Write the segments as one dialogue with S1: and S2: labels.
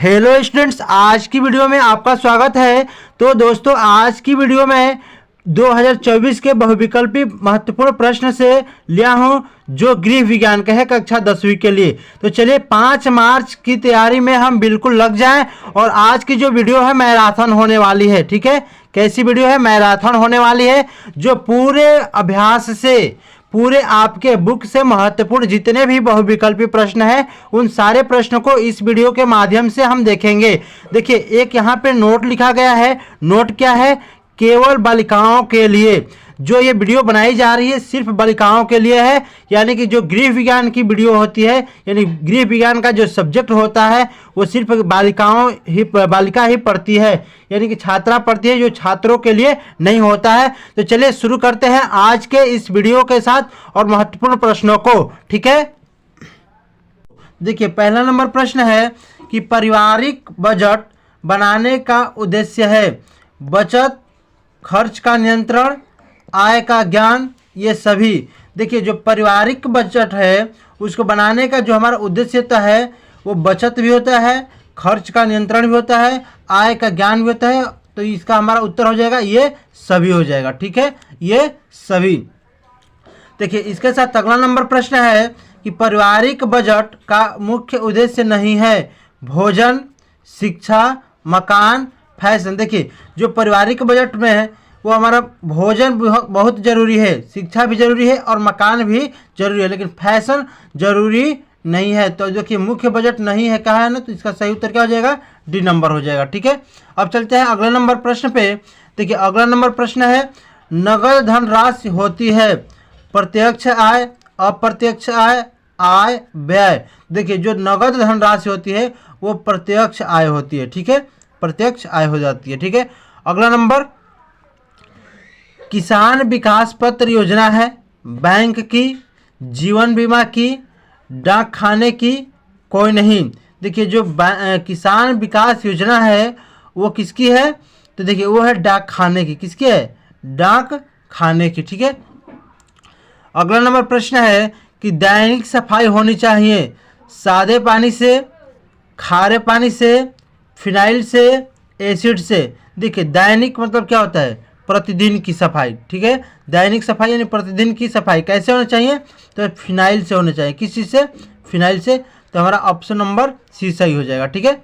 S1: Hello students, आज की video में आपका स्वागत है। तो दोस्तों, आज की वीडियो में 2024 के बहुविकल्पी महत्वपूर्ण प्रश्न से लिया हूं जो गृह विज्ञान के है कक्षा 10वीं के लिए। तो चलिए 5 मार्च की तैयारी में हम बिल्कुल लग जाएं। और आज की जो वीडियो है मैराथन होने वाली है। ठीक है, कैसी वीडियो है? मैराथन होने वाली है, जो पूरे अभ्यास से, पूरे आपके बुक से महत्वपूर्ण जितने भी बहुविकल्पी प्रश्न हैं उन सारे प्रश्नों को इस वीडियो के माध्यम से हम देखेंगे। देखिए, एक यहाँ पे नोट लिखा गया है। नोट क्या है? केवल बालिकाओं के लिए जो ये वीडियो बनाई जा रही है सिर्फ बालिकाओं के लिए है। यानी कि जो गृह विज्ञान की वीडियो होती है, यानी गृह विज्ञान का जो सब्जेक्ट होता है वो सिर्फ बालिका ही पढ़ती है, यानी कि छात्रा पढ़ती है, जो छात्रों के लिए नहीं होता है। तो चलिए शुरू करते हैं आज के इस वीडियो के साथ और महत्वपूर्ण प्रश्नों को। ठीक है, देखिए पहला नंबर प्रश्न है कि पारिवारिक बजट बनाने का उद्देश्य है बचत, खर्च का नियंत्रण, आय का ज्ञान, ये सभी। देखिए, जो पारिवारिक बजट है उसको बनाने का जो हमारा उद्देश्य होता है वो बचत भी होता है, खर्च का नियंत्रण भी होता है, आय का ज्ञान भी होता है। तो इसका हमारा उत्तर हो जाएगा ये सभी हो जाएगा। ठीक है, ये सभी। देखिए, इसके साथ अगला नंबर प्रश्न है कि पारिवारिक बजट का मुख्य उद्देश्य नहीं है भोजन, शिक्षा, मकान, फैशन। देखिए, जो पारिवारिक बजट में है वो हमारा भोजन बहुत ज़रूरी है, शिक्षा भी ज़रूरी है और मकान भी ज़रूरी है, लेकिन फैशन ज़रूरी नहीं है। तो देखिए, मुख्य बजट नहीं है कहा है ना, तो इसका सही उत्तर क्या हो जाएगा? डी नंबर हो जाएगा। ठीक है, अब चलते हैं अगले नंबर प्रश्न पे। देखिए, अगला नंबर प्रश्न है नगद धनराशि होती है प्रत्यक्ष आय, अप्रत्यक्ष आय, आय, व्यय। देखिए, जो नगद धनराशि होती है वो प्रत्यक्ष आय होती है। ठीक है, प्रत्यक्ष आय हो जाती है। ठीक है, अगला नंबर किसान विकास पत्र योजना है बैंक की, जीवन बीमा की, डाक खाने की, कोई नहीं। देखिए, जो किसान विकास योजना है वो किसकी है? तो देखिए, वो है डाक खाने की। किसकी है? डाक खाने की। ठीक है, अगला नंबर प्रश्न है कि दैनिक सफाई होनी चाहिए सादे पानी से, खारे पानी से, फिनाइल से, एसिड से। देखिए, दैनिक मतलब क्या होता है? प्रतिदिन की सफाई। ठीक है, दैनिक सफाई यानी प्रतिदिन की सफाई कैसे होना चाहिए? तो फिनाइल से होना चाहिए। किस चीज़ से? फिनाइल से। तो हमारा ऑप्शन नंबर सी सही हो जाएगा। ठीक है,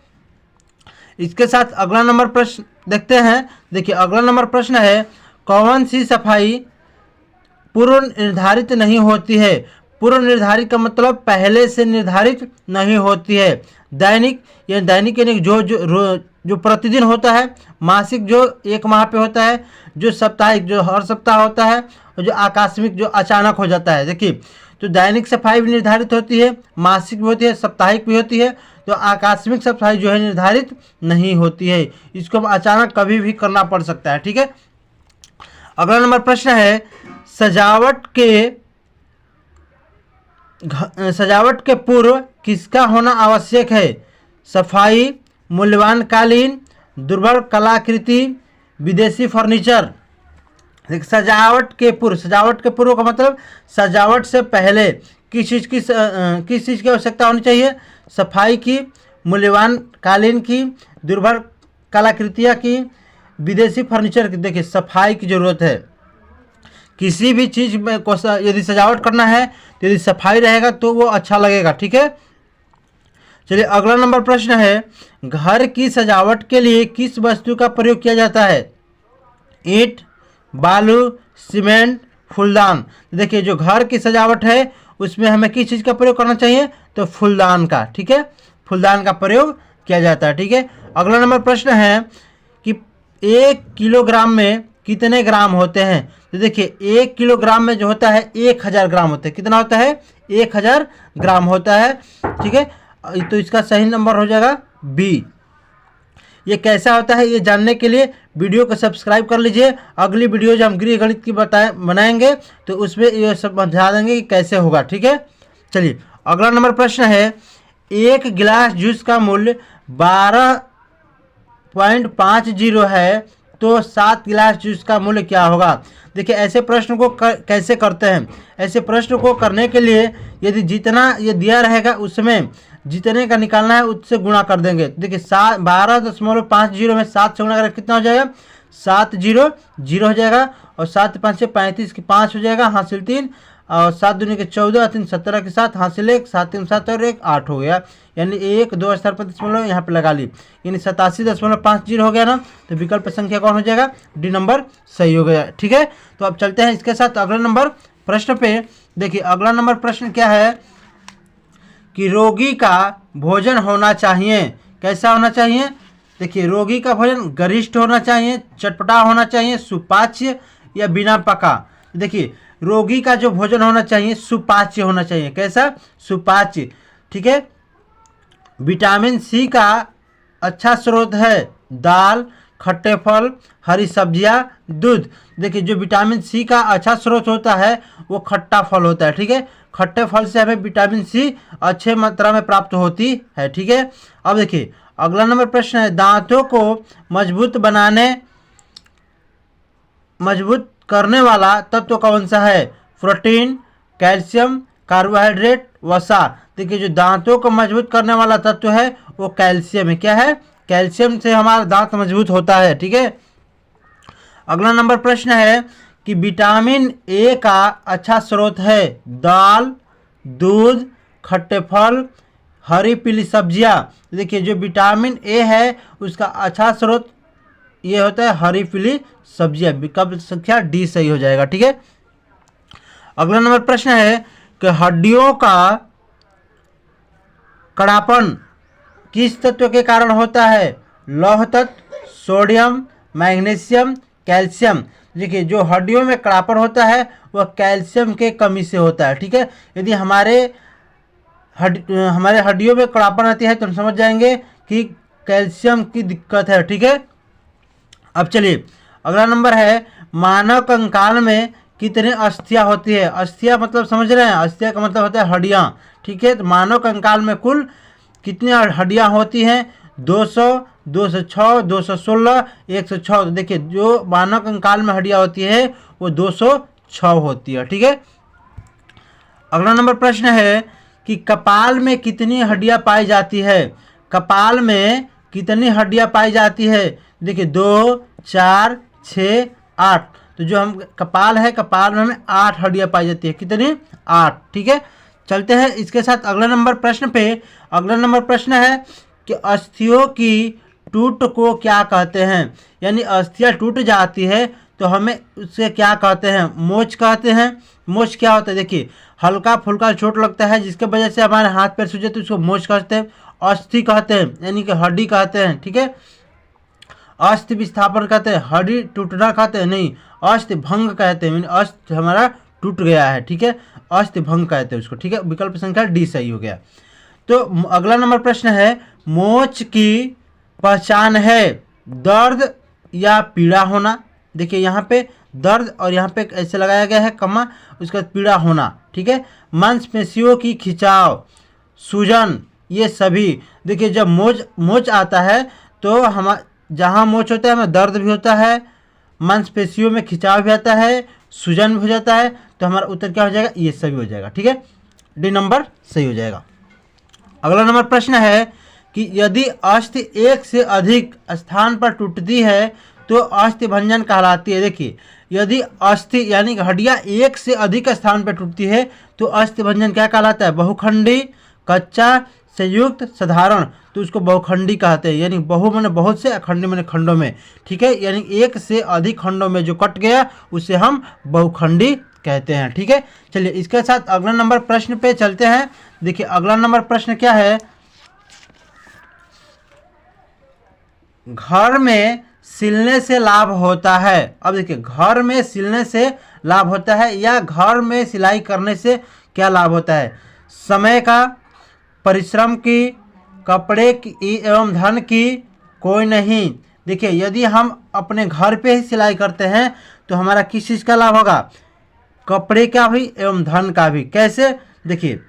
S1: इसके साथ अगला नंबर प्रश्न देखते हैं। देखिए, अगला नंबर प्रश्न है कौन सी सफाई पूर्व निर्धारित नहीं होती है? पूर्व निर्धारित का मतलब पहले से निर्धारित नहीं होती है। दैनिक यानी जो प्रतिदिन होता है, मासिक जो एक माह पे होता है, जो साप्ताहिक जो हर सप्ताह होता है, और जो आकस्मिक जो अचानक हो जाता है। देखिए, तो दैनिक सफाई भी निर्धारित होती है, मासिक भी होती है, साप्ताहिक भी होती है। तो आकस्मिक सफाई जो है निर्धारित नहीं होती है, इसको अचानक कभी भी करना पड़ सकता है। ठीक है, अगला नंबर प्रश्न है सजावट के पूर्व किसका होना आवश्यक है? सफाई, मूल्यवान कालीन, दुर्बल कलाकृति, विदेशी फर्नीचर। सजावट के पूर्व का मतलब सजावट से पहले किस चीज़ की आवश्यकता होनी चाहिए? सफाई की, मूल्यवान कालीन की, दुर्बल कलाकृतियाँ की, विदेशी फर्नीचर की। देखिए, सफाई की ज़रूरत है। किसी भी चीज़ में को यदि सजावट करना है तो यदि सफाई रहेगा तो वो अच्छा लगेगा। ठीक है, चलिए अगला नंबर प्रश्न है घर की सजावट के लिए किस वस्तु का प्रयोग किया जाता है? ईंट, बालू, सीमेंट, फूलदान। देखिए, जो घर की सजावट है उसमें हमें किस चीज़ का प्रयोग करना चाहिए? तो फूलदान का। ठीक है, फूलदान का प्रयोग किया जाता है। ठीक है, अगला नंबर प्रश्न है कि 1 किलोग्राम में कितने ग्राम होते हैं? तो देखिए, 1 किलोग्राम में जो होता है 1000 ग्राम होते हैं। कितना होता है? 1000 ग्राम होता है। ठीक है, तो इसका सही नंबर हो जाएगा बी। ये कैसा होता है ये जानने के लिए वीडियो को सब्सक्राइब कर लीजिए। अगली वीडियो जो हम गृह गणित की बनाएंगे तो उसमें ये सब समझा देंगे कि कैसे होगा। ठीक है, चलिए अगला नंबर प्रश्न है 1 गिलास जूस का मूल्य 12.50 है तो 7 गिलास जूस का मूल्य क्या होगा? देखिए, ऐसे प्रश्न को कैसे करते हैं? ऐसे प्रश्न को करने के लिए यदि जितना ये दिया रहेगा उसमें जितने का निकालना है उससे गुणा कर देंगे। तो देखिए 12.50 में 7 से गुणा करें कितना हो जाएगा, 700 हो जाएगा, और 7 5 से 35 की 5 हो जाएगा, हासिल 3, और 7 दूनी के 14, 3 17 के साथ, हासिल 1, 7 3 7 और 1 8 हो गया। यानी 1 2 स्थान पर दशमलव यहाँ पे लगा ली, यानी 87.50 हो गया ना। तो विकल्प संख्या कौन हो जाएगा, डी नंबर सही हो गया। ठीक है, तो अब चलते हैं इसके साथ अगले नंबर प्रश्न पे। देखिए अगला नंबर प्रश्न क्या है कि रोगी का भोजन होना चाहिए, कैसा होना चाहिए। देखिए रोगी का भोजन गरिष्ठ होना चाहिए, चटपटा होना चाहिए, सुपाच्य या बिना पका। देखिए रोगी का जो भोजन होना चाहिए सुपाच्य होना चाहिए, कैसा, सुपाच्य। ठीक है, विटामिन सी का अच्छा स्रोत है दाल, खट्टे फल, हरी सब्जियां, दूध। देखिए जो विटामिन सी का अच्छा स्रोत होता है वो खट्टा फल होता है। ठीक है, खट्टे फल से हमें विटामिन सी अच्छे मात्रा में प्राप्त होती है। ठीक है, अब देखिए अगला नंबर प्रश्न है, दांतों को मजबूत करने वाला तत्व कौन सा है, प्रोटीन, कैल्शियम, कार्बोहाइड्रेट, वसा। देखिए जो दांतों को मजबूत करने वाला तत्व है वो कैल्शियम है। क्या है, कैल्शियम से हमारा दांत मजबूत होता है। ठीक है, अगला नंबर प्रश्न है कि विटामिन ए का अच्छा स्रोत है दाल, दूध, खट्टे फल, हरी पीली सब्जियां। देखिए जो विटामिन ए है उसका अच्छा स्रोत ये होता है हरी पीली सब्जियां, विकल्प संख्या डी सही हो जाएगा। ठीक है, अगला नंबर प्रश्न है कि हड्डियों का कड़ापन किस तत्व के कारण होता है, लौह तत्व, सोडियम, मैग्नीशियम, कैल्शियम। देखिए जो हड्डियों में कड़ापन होता है वह कैल्शियम के कमी से होता है। ठीक है, यदि हमारे हड्डियों में कड़ापन आती है तो हम समझ जाएंगे कि कैल्शियम की दिक्कत है। ठीक है, अब चलिए अगला नंबर है, मानव कंकाल में कितने अस्थियां होती है। अस्थियां मतलब समझ रहे हैं, अस्थियां का मतलब होता है हड्डियां। ठीक है, तो मानव कंकाल में कुल कितनी हड्डियां होती हैं, 200, 206, 216, 106। तो देखिए जो मानव कंकाल में हड्डियां होती है वो 206 होती है। ठीक है, अगला नंबर प्रश्न है कि कपाल में कितनी हड्डियां पाई जाती है, कपाल में कितनी हड्डियां पाई जाती है। देखिए 2, 4, 6, 8। तो जो हम कपाल है, कपाल में हमें 8 हड्डियां पाई जाती है, कितनी, 8। ठीक है, चलते हैं इसके साथ अगला नंबर प्रश्न पे। अगला नंबर प्रश्न है कि अस्थियों की टूट को क्या कहते हैं, यानी अस्थियां टूट जाती है तो हमें उससे क्या कहते हैं, मोच कहते हैं। मोच क्या होता है, देखिए हल्का फुल्का चोट लगता है जिसके वजह से हमारे हाथ पैर सूजे तो उसको मोच कहते हैं। अस्थि कहते हैं यानी कि हड्डी कहते हैं। ठीक है, अस्थि विस्थापन कहते हैं, हड्डी टूटना कहते हैं नहीं, अस्थि भंग कहते हैं, अस्थि हमारा टूट गया है। ठीक है, अस्थि भंग कहते हैं उसको। ठीक है, विकल्प संख्या डी सही हो गया। तो अगला नंबर प्रश्न है, मोच की पहचान है दर्द या पीड़ा होना। देखिए यहाँ पे दर्द और यहाँ पे ऐसे लगाया गया है कमा, उसके बाद पीड़ा होना। ठीक है, मांसपेशियों की खिंचाव, सूजन, ये सभी। देखिए जब मोच आता है तो हम जहाँ मोच होता है हमें दर्द भी होता है, मांसपेशियों में खिंचाव भी आता है, सूजन भी हो जाता है। तो हमारा उत्तर क्या हो जाएगा, ये सभी हो जाएगा। ठीक है, डी नंबर सही हो जाएगा। अगला नंबर प्रश्न है कि यदि अस्थि एक से अधिक स्थान पर टूटती है तो अस्थि भंजन कहलाती है। देखिए यदि अस्थि यानी कि हड्डियां एक से अधिक स्थान पर टूटती है तो अस्थि भंजन क्या कहलाता है, बहुखंडी, कच्चा, संयुक्त, साधारण। तो उसको बहुखंडी कहते हैं, यानी बहु माने बहुत से, अखंडी माने खंडों में। ठीक है, यानी एक से अधिक खंडों में जो कट गया उसे हम बहुखंडी कहते हैं। ठीक है, चलिए इसके साथ अगला नंबर प्रश्न पे चलते हैं। देखिए अगला नंबर प्रश्न क्या है, घर में सिलने से लाभ होता है। अब देखिए घर में सिलने से लाभ होता है या घर में सिलाई करने से क्या लाभ होता है, समय का, परिश्रम की, कपड़े की एवं धन की, कोई नहीं। देखिए यदि हम अपने घर पे ही सिलाई करते हैं तो हमारा किस चीज़ का लाभ होगा, कपड़े का भी एवं धन का भी। कैसे, देखिए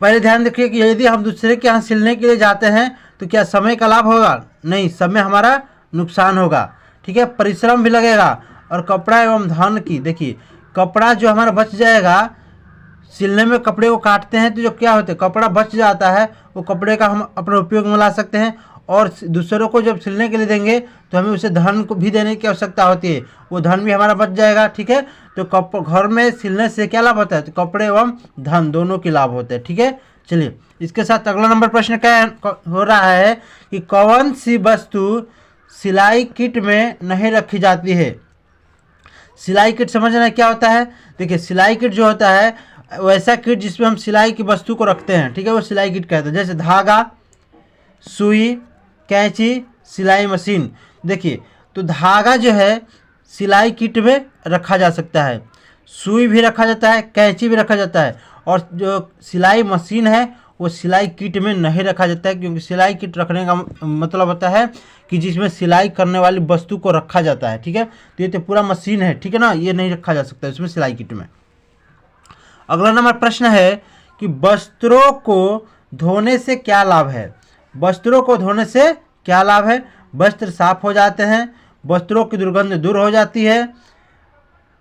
S1: पहले ध्यान रखिए कि यदि हम दूसरे के यहाँ सिलने के लिए जाते हैं तो क्या समय का लाभ होगा, नहीं, समय हमारा नुकसान होगा। ठीक है, परिश्रम भी लगेगा। और कपड़ा एवं धन की, देखिए कपड़ा जो हमारा बच जाएगा सिलने में कपड़े को काटते हैं तो जो क्या होता है, कपड़ा बच जाता है, वो कपड़े का हम अपने उपयोग में ला सकते हैं। और दूसरों को जब सिलने के लिए देंगे तो हमें उसे धन को भी देने की आवश्यकता होती है, वो धन भी हमारा बच जाएगा। ठीक है, तो घर में सिलने से क्या लाभ होता है, तो कपड़े एवं धन दोनों के लाभ होते हैं। ठीक है, चलिए इसके साथ अगला नंबर प्रश्न क्या हो रहा है कि कौन सी वस्तु सिलाई किट में नहीं रखी जाती है। सिलाई किट समझना क्या होता है। देखिए सिलाई किट जो होता है वैसा किट जिसमें हम सिलाई की वस्तु को रखते हैं। ठीक है, वो सिलाई किट कहते हैं। जैसे धागा, सुई, कैंची, सिलाई मशीन। देखिए तो धागा जो है सिलाई किट में रखा जा सकता है, सुई भी रखा जाता है, कैंची भी रखा जाता है, और जो सिलाई मशीन है वो सिलाई किट में नहीं रखा जाता है, क्योंकि सिलाई किट रखने का मतलब होता है कि जिसमें सिलाई करने वाली वस्तु को रखा जाता है। ठीक है, तो ये तो पूरा मशीन है, ठीक है ना, ये नहीं रखा जा सकता इसमें सिलाई किट में। अगला नंबर प्रश्न है कि वस्त्रों को धोने से क्या लाभ है। वस्त्रों को धोने से क्या लाभ है। वस्त्र साफ हो जाते हैं, वस्त्रों की दुर्गंध दूर हो जाती है,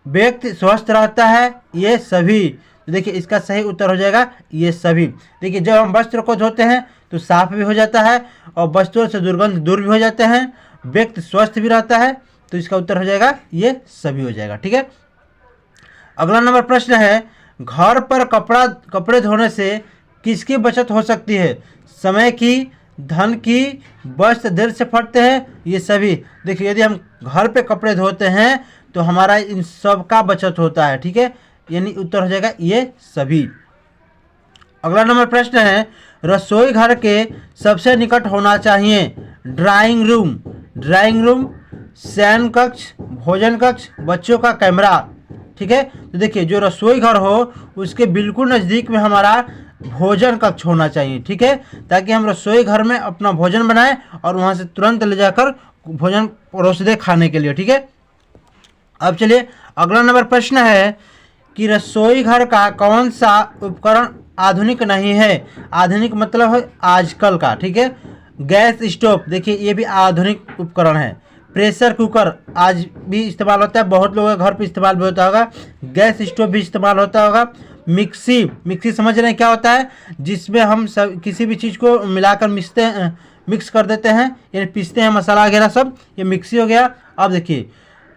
S1: व्यक्ति स्वस्थ रहता है, ये सभी। तो देखिए इसका सही उत्तर हो जाएगा ये सभी। देखिए जब हम वस्त्र को धोते हैं तो साफ भी हो जाता है और वस्त्रों से दुर्गंध दूर भी हो जाते हैं, व्यक्ति स्वस्थ भी रहता है, तो इसका उत्तर हो जाएगा ये सभी हो जाएगा। ठीक है, अगला नंबर प्रश्न है घर पर कपड़े धोने से किसकी बचत हो सकती है। समय की, धन की, वस्त्र देर से फटते हैं, ये सभी। देखिए यदि हम घर पे कपड़े धोते हैं तो हमारा इन सब का बचत होता है। ठीक है, यानी उत्तर हो जाएगा ये सभी। अगला नंबर प्रश्न है रसोई घर के सबसे निकट होना चाहिए। ड्राइंग रूम, शयन कक्ष, भोजन कक्ष, बच्चों का कमरा। ठीक है, तो देखिए जो रसोई घर हो उसके बिल्कुल नज़दीक में हमारा भोजन कक्ष होना चाहिए। ठीक है, ताकि हम रसोई घर में अपना भोजन बनाएं और वहां से तुरंत ले जाकर भोजन परोस दे खाने के लिए। ठीक है, अब चलिए अगला नंबर प्रश्न है कि रसोई घर का कौन सा उपकरण आधुनिक नहीं है। आधुनिक मतलब है आजकल का। ठीक है, गैस स्टोव, देखिए ये भी आधुनिक उपकरण है। प्रेशर कुकर आज भी इस्तेमाल होता है, बहुत लोगों के घर पे इस्तेमाल भी होता होगा। गैस स्टोव भी इस्तेमाल होता होगा। मिक्सी समझ रहे हैं क्या होता है, जिसमें हम सब किसी भी चीज़ को मिलाकर मिक्स कर देते हैं, यानी पीसते हैं मसाला वगैरह सब, ये मिक्सी हो गया। अब देखिए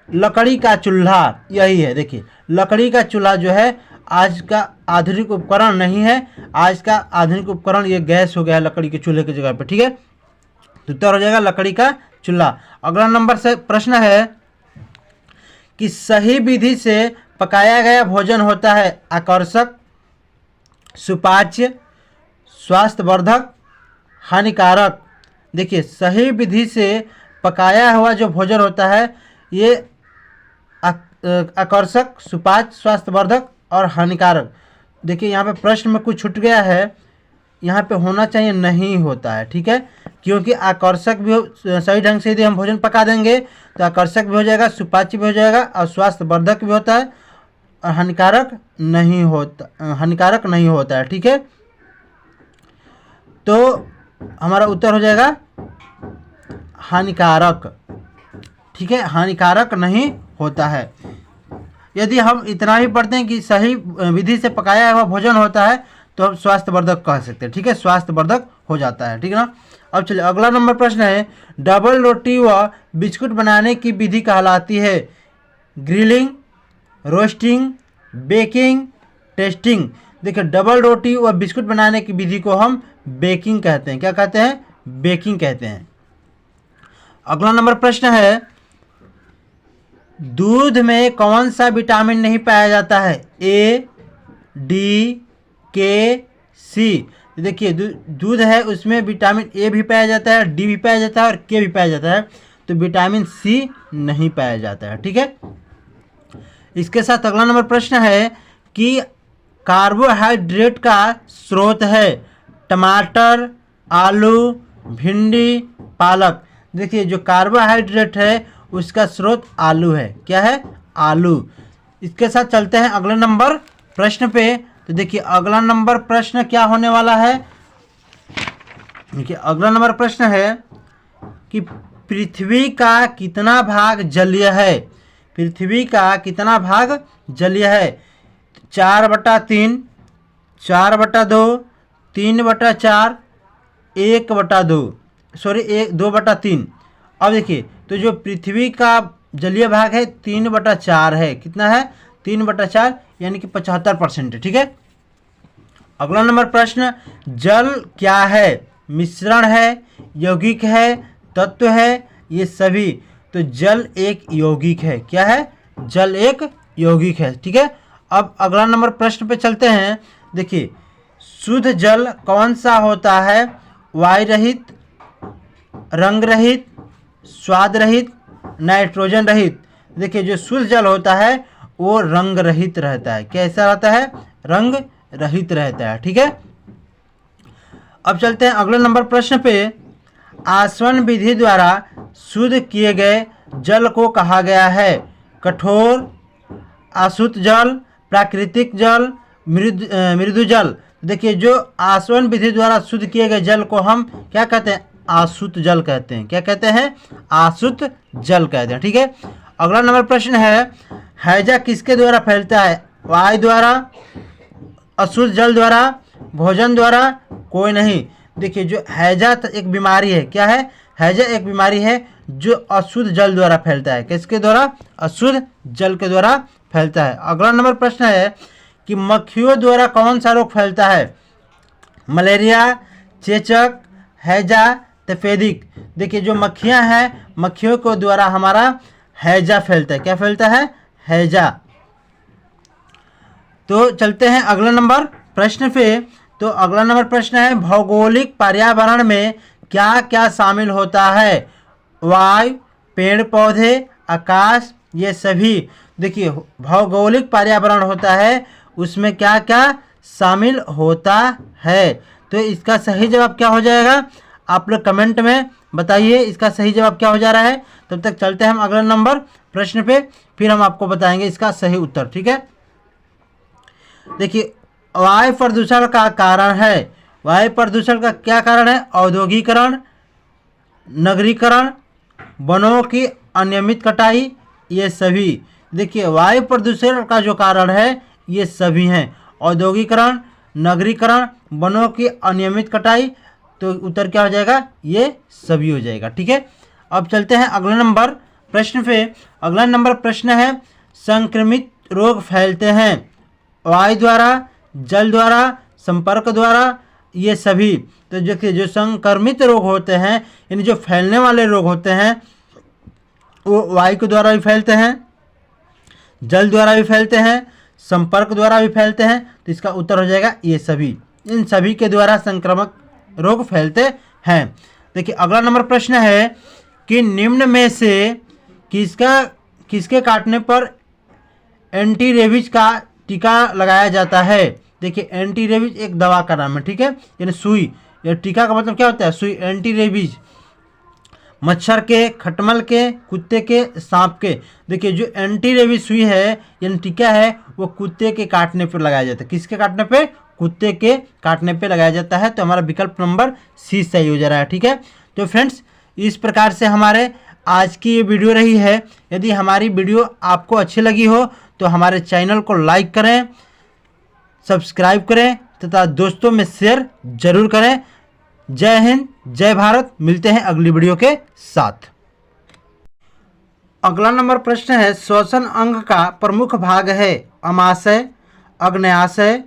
S1: लकड़ी का चूल्हा, यही है। देखिए लकड़ी का चूल्हा जो है आज का आधुनिक उपकरण नहीं है, आज का आधुनिक उपकरण ये गैस हो गया है लकड़ी के चूल्हे की जगह पे। ठीक है, तो उत्तर हो जाएगा लकड़ी का चूल्हा। अगला नंबर से प्रश्न है कि सही विधि से पकाया गया भोजन होता है आकर्षक, सुपाच्य, स्वास्थ्यवर्धक, हानिकारक। देखिए सही विधि से पकाया हुआ जो भोजन होता है ये आकर्षक, सुपाच्य, स्वास्थ्यवर्धक और हानिकारक। देखिए यहाँ पे प्रश्न में कुछ छूट गया है, यहाँ पे होना चाहिए नहीं होता है। ठीक है, क्योंकि आकर्षक भी सही ढंग से यदि हम भोजन पका देंगे तो आकर्षक भी हो जाएगा, सुपाच्य भी हो जाएगा और स्वास्थ्यवर्धक भी होता है और हानिकारक नहीं होता है। ठीक है, तो हमारा उत्तर हो जाएगा हानिकारक। ठीक है, हानिकारक नहीं होता है। यदि हम इतना ही पढ़ते हैं कि सही विधि से पकाया हुआ भोजन होता है तो हम स्वास्थ्यवर्धक कह सकते हैं। ठीक है, स्वास्थ्यवर्धक हो जाता है। ठीक है ना, अब चलिए अगला नंबर प्रश्न है डबल रोटी व बिस्कुट बनाने की विधि कहलाती है ग्रिलिंग, रोस्टिंग, बेकिंग, टेस्टिंग। देखिए डबल रोटी व बिस्कुट बनाने की विधि को हम बेकिंग कहते हैं। क्या कहते हैं, बेकिंग कहते हैं। अगला नंबर प्रश्न है दूध में कौन सा विटामिन नहीं पाया जाता है। ए, डी, के, सी। देखिए दूध है उसमें विटामिन ए भी पाया जाता है, डी भी पाया जाता है और के भी पाया जाता है, तो विटामिन सी नहीं पाया जाता है। ठीक है, इसके साथ अगला नंबर प्रश्न है कि कार्बोहाइड्रेट का स्रोत है टमाटर, आलू, भिंडी, पालक। देखिए जो कार्बोहाइड्रेट है उसका स्रोत आलू है। क्या है, आलू। इसके साथ चलते हैं अगले नंबर प्रश्न पे। तो देखिए अगला नंबर प्रश्न क्या होने वाला है। देखिए अगला नंबर प्रश्न है कि पृथ्वी का कितना भाग जलीय है। पृथ्वी का कितना भाग जलीय है। 4/3, 4/2, 3/4, 1/2, सॉरी 2/3। अब देखिए तो जो पृथ्वी का जलीय भाग है 3/4 है। कितना है? 3/4, यानी कि 75% है। ठीक है। अगला नंबर प्रश्न, जल क्या है? मिश्रण है, यौगिक है, तत्व है, ये सभी। तो जल एक यौगिक है। क्या है? जल एक यौगिक है। ठीक है। अब अगला नंबर प्रश्न पे चलते हैं। देखिए, शुद्ध जल कौन सा होता है? वायु रहित, रंग रहित, स्वाद रहित, नाइट्रोजन रहित। देखिए, जो शुद्ध जल होता है वो रंग रहित रहता है। कैसा रहता है? रंग रहित रहता है। ठीक है। अब चलते हैं अगले नंबर प्रश्न पे। आसवन विधि द्वारा शुद्ध किए गए जल को कहा गया है? कठोर, अशुद्ध जल, प्राकृतिक जल, मृदु जल। देखिए, जो आसवन विधि द्वारा शुद्ध किए गए जल को हम क्या कहते हैं? अशुद्ध जल कहते हैं। क्या कहते हैं? अशुद्ध जल कहते हैं। ठीक है। अगला नंबर प्रश्न है, हैजा किसके द्वारा फैलता है? वायु द्वारा, अशुद्ध जल द्वारा, भोजन द्वारा, कोई नहीं। देखिए, जो हैजा एक बीमारी है। क्या है? हैजा एक बीमारी है जो अशुद्ध जल द्वारा फैलता है। किसके द्वारा? अशुद्ध जल के द्वारा फैलता है। अगला नंबर प्रश्न है कि मक्खियों द्वारा कौन सा रोग फैलता है? मलेरिया, चेचक, हैजा, तपेदिक। देखिए, जो मक्खियां हैं, मक्खियों के द्वारा हमारा हैजा फैलता है। क्या फैलता है? हैजा। तो चलते हैं अगला नंबर प्रश्न पे। तो अगला नंबर प्रश्न है, भौगोलिक पर्यावरण में क्या क्या शामिल होता है? वायु, पेड़ पौधे, आकाश, ये सभी। देखिए, भौगोलिक पर्यावरण होता है, उसमें क्या क्या शामिल होता है? तो इसका सही जवाब क्या हो जाएगा? आप लोग कमेंट में बताइए इसका सही जवाब क्या हो जा रहा है। तब तक चलते हैं हम अगला नंबर प्रश्न पे, फिर हम आपको बताएंगे इसका सही उत्तर। ठीक है। देखिए, वायु प्रदूषण का कारण है। वायु प्रदूषण का क्या कारण है? औद्योगिकरण, नगरीकरण, वनों की अनियमित कटाई, ये सभी। देखिए, वायु प्रदूषण का जो कारण है ये सभी हैं। औद्योगिकरण, नगरीकरण, वनों की अनियमित कटाई। तो उत्तर क्या हो जाएगा? ये सभी हो जाएगा। ठीक है। अब चलते हैं अगला नंबर प्रश्न पे। अगला नंबर प्रश्न है, संक्रमित रोग फैलते हैं वायु द्वारा, जल द्वारा, संपर्क द्वारा, ये सभी। तो देखिए, जो संक्रमित रोग होते हैं, यानी जो फैलने वाले रोग होते हैं, वो वायु के द्वारा भी फैलते हैं, जल द्वारा भी फैलते हैं, संपर्क द्वारा भी फैलते हैं। तो इसका उत्तर हो जाएगा ये सभी। इन सभी के द्वारा संक्रामक रोग फैलते हैं। देखिए, अगला नंबर प्रश्न है कि निम्न में से किसके काटने पर एंटी रेबीज का टीका लगाया जाता है? देखिए, एंटी रेबीज एक दवा का नाम है। ठीक है। यानी सुई, या टीका का मतलब क्या होता है? सुई। एंटी रेबीज मच्छर के, खटमल के, कुत्ते के, सांप के। देखिए, जो एंटी रेबीज सुई है यानी टीका है, वो कुत्ते के काटने पर लगाया जाता है। किसके काटने पे? कुत्ते के काटने पे लगाया जाता है। तो हमारा विकल्प नंबर सी सही हो जा रहा है। ठीक है। तो फ्रेंड्स, इस प्रकार से हमारे आज की ये वीडियो रही है। यदि हमारी वीडियो आपको अच्छी लगी हो तो हमारे चैनल को लाइक करें, सब्सक्राइब करें तथा दोस्तों में शेयर जरूर करें। जय हिंद, जय भारत। मिलते हैं अगली वीडियो के साथ। अगला नंबर प्रश्न है, श्वसन अंग का प्रमुख भाग है? अमाशय, अग्न्याशय,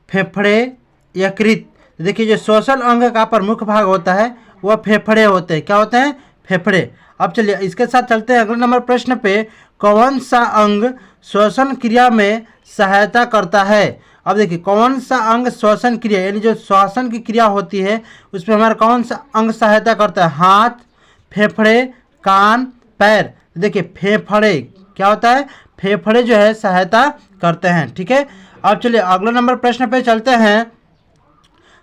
S1: फेफड़े, यकृत। देखिए, जो श्वसन अंग का प्रमुख भाग होता है वह फेफड़े होते हैं। क्या होते हैं? फेफड़े। अब चलिए इसके साथ चलते हैं अगले नंबर प्रश्न पे। कौन सा अंग श्वसन क्रिया में सहायता करता है? अब देखिए, कौन सा अंग श्वसन क्रिया, यानी जो श्वसन की क्रिया होती है उसमें हमारा कौन सा अंग सहायता करता है? हाथ, फेफड़े, कान, पैर। देखिए, फेफड़े क्या होता है? फेफड़े जो है सहायता करते हैं। ठीक है। अब चलिए अगले नंबर प्रश्न पे चलते हैं।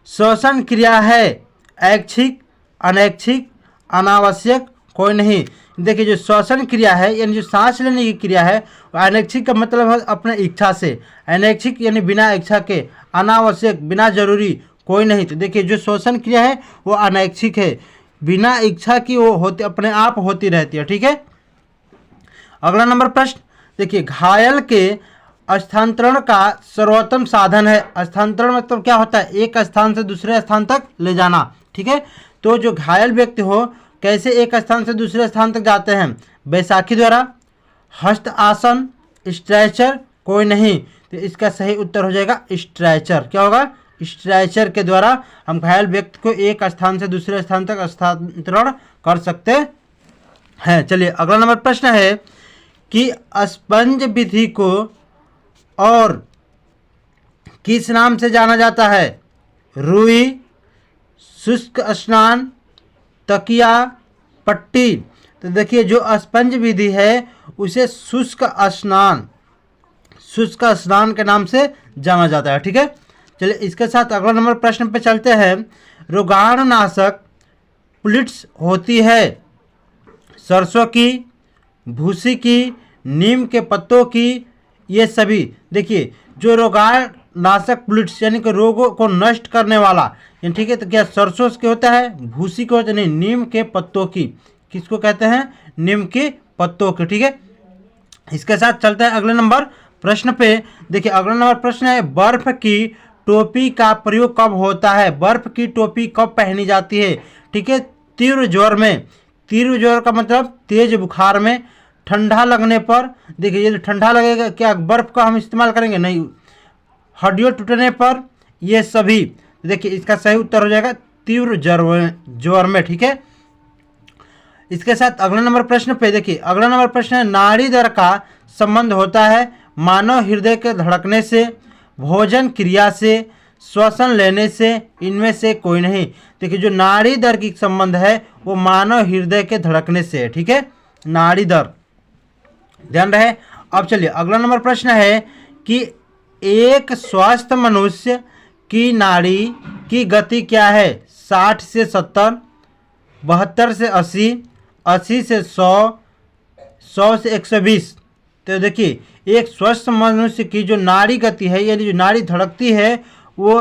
S1: श्वसन क्रिया है ऐच्छिक, अनैच्छिक, अनावश्यक, कोई नहीं। देखिए, जो श्वसन क्रिया है यानी जो सांस लेने की क्रिया है, अनैच्छिक का मतलब है अपने इच्छा से, अनैच्छिक यानी बिना इच्छा के, अनावश्यक बिना जरूरी, कोई नहीं। तो देखिए, जो श्वसन क्रिया है वो अनैच्छिक है, बिना इच्छा की वो होती, अपने आप होती रहती है। ठीक है। अगला नंबर प्रश्न देखिए, घायल के स्थानांतरण का सर्वोत्तम साधन है। स्थानांतरण मतलब क्या होता है? एक स्थान से दूसरे स्थान तक ले जाना, ठीक है। तो जो घायल व्यक्ति हो कैसे एक स्थान से दूसरे स्थान तक जाते हैं? बैसाखी द्वारा, हस्त आसन, स्ट्रेचर, कोई नहीं। तो इसका सही उत्तर हो जाएगा स्ट्रेचर। क्या होगा? स्ट्रेचर के द्वारा हम घायल व्यक्ति को एक स्थान से दूसरे स्थान तक स्थानांतरण कर सकते हैं। चलिए अगला नंबर प्रश्न है कि स्पंज विधि को और किस नाम से जाना जाता है? रुई, शुष्क स्नान, तकिया, पट्टी। तो देखिए जो स्पंज विधि है उसे शुष्क स्नान के नाम से जाना जाता है, ठीक है। चलिए इसके साथ अगला नंबर प्रश्न पे चलते हैं। रोगाणुनाशक प्लिट्स होती है सरसों की, भूसी की, नीम के पत्तों की, ये सभी। देखिए जो रोगाणुनाशक प्लिट्स यानी कि रोगों को नष्ट करने वाला, ठीक है, तो क्या सरसों के होता है, भूसी के होता है? नहीं, नीम के पत्तों की। किसको कहते हैं? नीम के पत्तों के, ठीक है। इसके साथ चलते हैं अगले नंबर प्रश्न पे। देखिए अगला नंबर प्रश्न है, बर्फ की टोपी का प्रयोग कब होता है? बर्फ की टोपी कब पहनी जाती है? ठीक है, तीव्र ज्वर में। तीव्र ज्वर का मतलब तेज बुखार में, ठंडा लगने पर। देखिए यदि ठंडा लगेगा क्या बर्फ का हम इस्तेमाल करेंगे? नहीं। हड्डियों टूटने पर, ये सभी। देखिए इसका सही उत्तर हो जाएगा तीव्र ज्वर में, ठीक है। इसके साथ अगला नंबर प्रश्न पे देखिए अगला नंबर प्रश्न है, नाड़ी दर का संबंध होता है मानव हृदय के धड़कने से, भोजन क्रिया से, श्वसन लेने से, इनमें से कोई नहीं। देखिए जो नाड़ी दर की संबंध है वो मानव हृदय के धड़कने से है, ठीक है, नाड़ी दर, ध्यान रहे। अब चलिए अगला नंबर प्रश्न है कि एक स्वस्थ मनुष्य की नाड़ी की गति क्या है? 60 से 70, 72 से 80, 80 से 100, 100 से 120। तो देखिए एक स्वस्थ मनुष्य की जो नाड़ी गति है यानी जो नाड़ी धड़कती है वो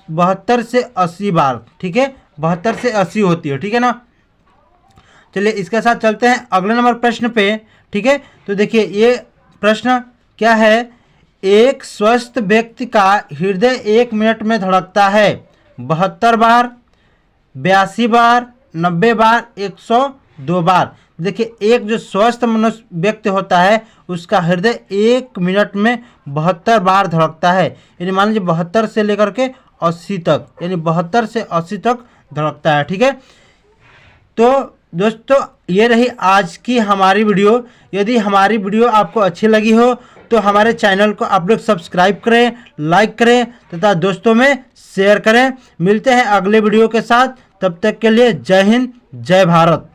S1: 72 से 80 बार, ठीक है, 72 से 80 होती है, ठीक है ना। चलिए इसके साथ चलते हैं अगले नंबर प्रश्न पे, ठीक है। तो देखिए ये प्रश्न क्या है, एक स्वस्थ व्यक्ति का हृदय 1 मिनट में धड़कता है 72 बार, 82 बार, 90 बार, 102 बार। देखिए एक जो स्वस्थ मनुष्य व्यक्ति होता है उसका हृदय 1 मिनट में 72 बार धड़कता है, यानी मान लीजिए 72 से लेकर के 80 तक, यानी 72 से 80 तक धड़कता है, ठीक है। तो दोस्तों ये रही आज की हमारी वीडियो। यदि हमारी वीडियो आपको अच्छी लगी हो तो हमारे चैनल को आप लोग सब्सक्राइब करें, लाइक करें तथा दोस्तों में शेयर करें। मिलते हैं अगले वीडियो के साथ, तब तक के लिए जय हिंद, जय भारत।